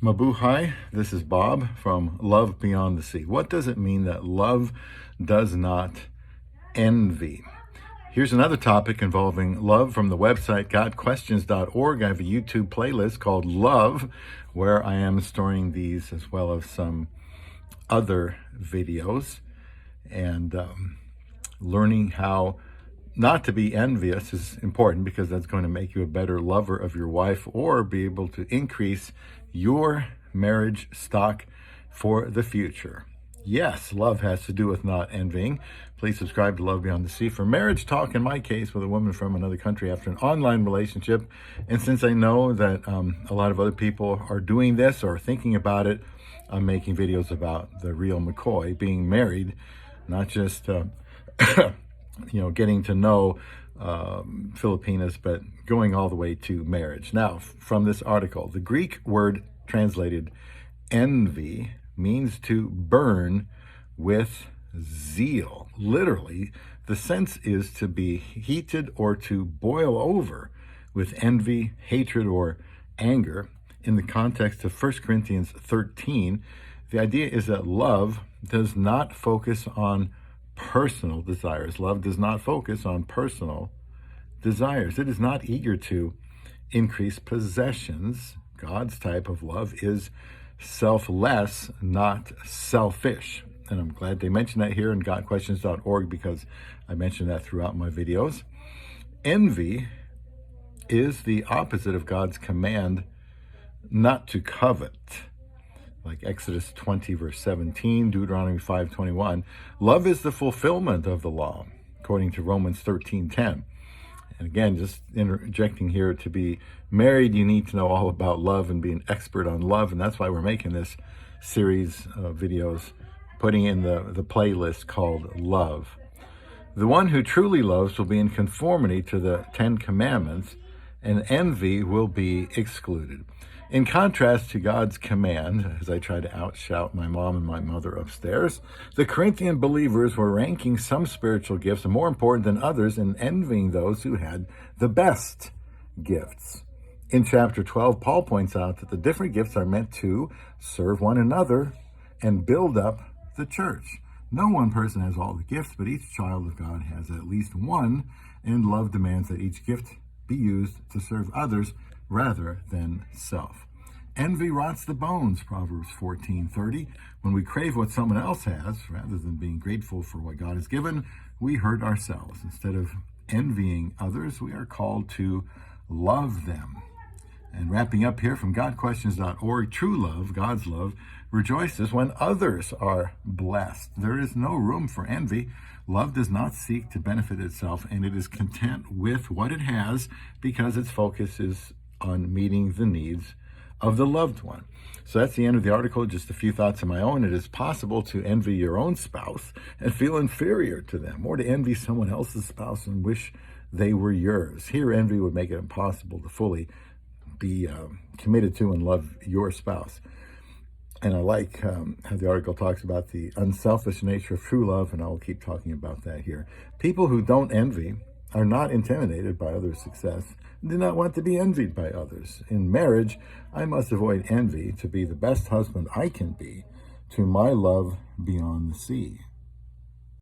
Mabuhay, this is Bob from Love Beyond the Sea. What does it mean that love does not envy? Here's another topic involving love from the website gotquestions.org. I have a YouTube playlist called Love, where I am storing these as well as some other videos. And learning how not to be envious is important, because that's going to make you a better lover of your wife or be able to increase your marriage stock for the future. Yes, love has to do with not envying. Please subscribe to Love Beyond the Sea for marriage talk, in my case, with a woman from another country after an online relationship. And since I know that a lot of other people are doing this or thinking about it, I'm making videos about the real McCoy, being married, not just getting to know Filipinas, but going all the way to marriage. Now, from this article, the Greek word translated envy means to burn with zeal. Literally, the sense is to be heated or to boil over with envy, hatred, or anger. In the context of 1 Corinthians 13, the idea is that love does not focus on personal desires. Love does not focus on personal desires. It is not eager to increase possessions. God's type of love is selfless, not selfish. And I'm glad they mentioned that here in gotquestions.org, because I mentioned that throughout my videos. Envy is the opposite of God's command not to covet. Like Exodus 20, verse 17, Deuteronomy 5:21. Love is the fulfillment of the law, according to Romans 13:10. And again, just interjecting here, to be married, you need to know all about love and be an expert on love. And that's why we're making this series of videos, putting in the playlist called Love. The one who truly loves will be in conformity to the 10 commandments, and envy will be excluded. In contrast to God's command, as I try to outshout my mom and my mother upstairs, the Corinthian believers were ranking some spiritual gifts more important than others and envying those who had the best gifts. In chapter 12, Paul points out that the different gifts are meant to serve one another and build up the church. No one person has all the gifts, but each child of God has at least one, and love demands that each gift be used to serve others rather than self. Envy rots the bones, Proverbs 14:30. When we crave what someone else has, rather than being grateful for what God has given, we hurt ourselves. Instead of envying others, we are called to love them. And wrapping up here from gotquestions.org, true love, God's love, rejoices when others are blessed. There is no room for envy. Love does not seek to benefit itself, and it is content with what it has because its focus is on meeting the needs of the loved one. So that's the end of the article. Just a few thoughts of my own. It is possible to envy your own spouse and feel inferior to them, or to envy someone else's spouse and wish they were yours. Here, envy would make it impossible to fully be committed to and love your spouse. And I like how the article talks about the unselfish nature of true love, and I will keep talking about that here. People who don't envy are not intimidated by others' success, and do not want to be envied by others. In marriage, I must avoid envy to be the best husband I can be to my love beyond the sea.